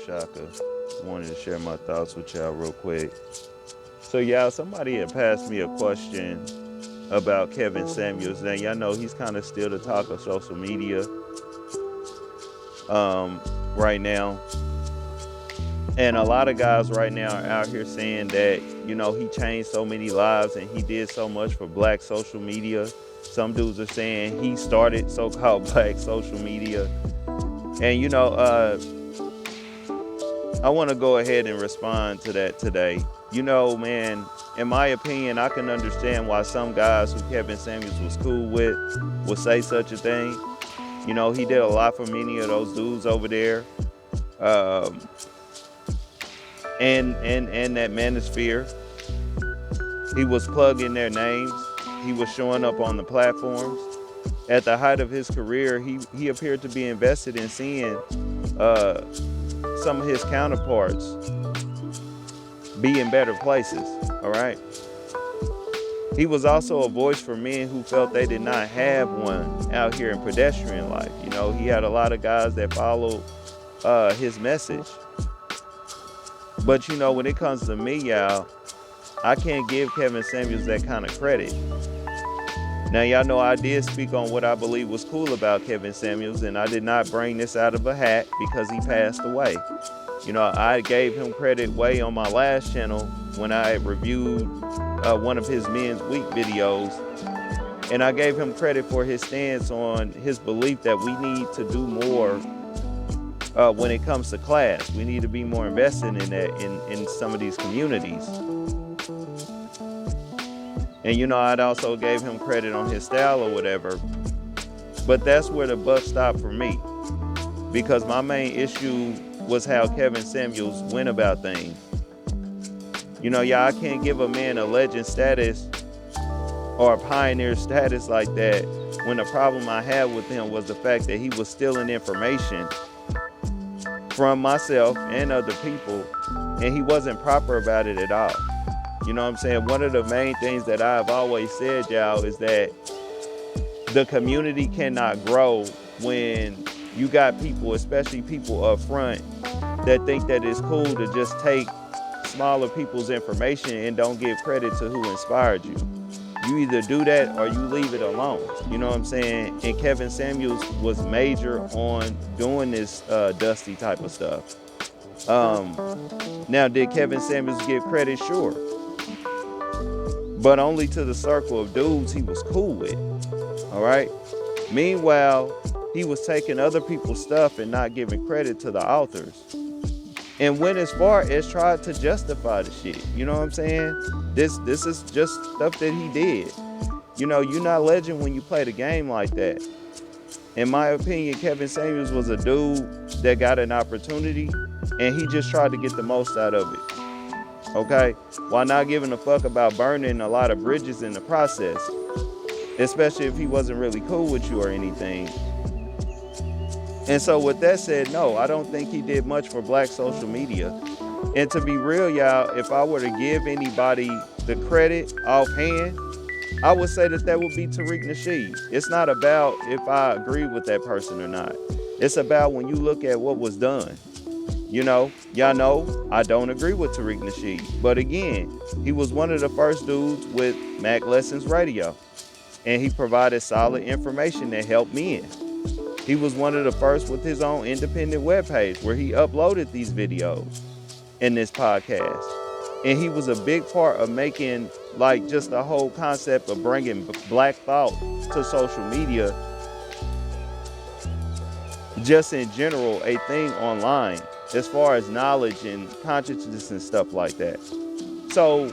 Shaka. Wanted to share my thoughts with y'all real quick. So y'all, somebody had passed me a question about Kevin Samuels. Now y'all know he's kind of still the talk of social media right now. And a lot of guys right now are out here saying that, he changed so many lives and he did so much for black social media. Some dudes are saying he started so-called black social media. And, I want to go ahead and respond to that today. Man, in my opinion, I can understand why some guys who Kevin Samuels was cool with would say such a thing. He did a lot for many of those dudes over there. And that manosphere. He was plugging their names. He was showing up on the platforms. At the height of his career, he appeared to be invested in seeing some of his counterparts be in better places, all right? He was also a voice for men who felt they did not have one out here in pedestrian life. He had a lot of guys that followed his message. But, when it comes to me, y'all, I can't give Kevin Samuels that kind of credit. Now, y'all know I did speak on what I believe was cool about Kevin Samuels, and I did not bring this out of a hat because he passed away. I gave him credit way on my last channel when I reviewed one of his Men's Week videos. And I gave him credit for his stance on his belief that we need to do more when it comes to class. We need to be more invested in that in some of these communities. And I'd also gave him credit on his style or whatever. But that's where the buck stopped for me. Because my main issue was how Kevin Samuels went about things. I can't give a man a legend status or a pioneer status like that when the problem I had with him was the fact that he was stealing information from myself and other people, and he wasn't proper about it at all. You know what I'm saying? One of the main things that I've always said, y'all, is that the community cannot grow when you got people, especially people up front, that think that it's cool to just take smaller people's information and don't give credit to who inspired you. You either do that or you leave it alone. You know what I'm saying? And Kevin Samuels was major on doing this dusty type of stuff. Now, did Kevin Samuels get credit? Sure. But only to the circle of dudes he was cool with. All right? Meanwhile, he was taking other people's stuff and not giving credit to the authors. And went as far as tried to justify the shit. You know what I'm saying? This is just stuff that he did. You're not legend when you play the game like that. In my opinion, Kevin Samuels was a dude that got an opportunity and he just tried to get the most out of it. Okay? While not giving a fuck about burning a lot of bridges in the process. Especially if he wasn't really cool with you or anything. And so with that said, no, I don't think he did much for black social media. And to be real, y'all, if I were to give anybody the credit offhand, I would say that would be Tariq Nasheed. It's not about if I agree with that person or not. It's about when you look at what was done. Y'all know I don't agree with Tariq Nasheed. But again, he was one of the first dudes with Mac Lessons Radio. And he provided solid information that helped men. He was one of the first with his own independent webpage where he uploaded these videos in this podcast. And he was a big part of making just the whole concept of bringing black thought to social media, just in general, a thing online as far as knowledge and consciousness and stuff like that. So,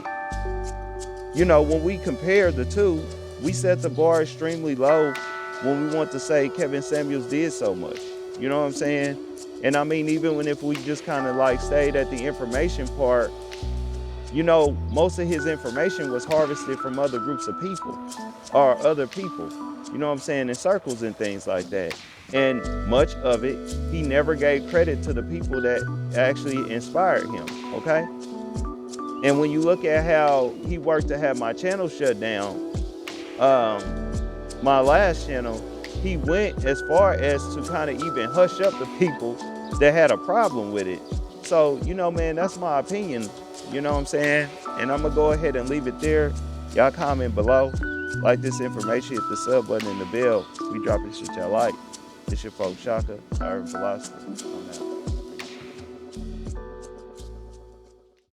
when we compare the two, we set the bar extremely low when we want to say Kevin Samuels did so much. You know what I'm saying? And I mean, even if we just kind of stayed at the information part, most of his information was harvested from other groups of people or other people, you know what I'm saying, in circles and things like that. And much of it, he never gave credit to the people that actually inspired him, okay? And when you look at how he worked to have my channel shut down, my last channel, he went as far as to kind of even hush up the people that had a problem with it So, you know, man, that's my opinion. You know what I'm saying? And I'm going to go ahead and leave it there. Y'all comment below. Like this information, hit the sub button and the bell. We dropping shit y'all like. It's your folks Shaka, our philosopher. I'm out.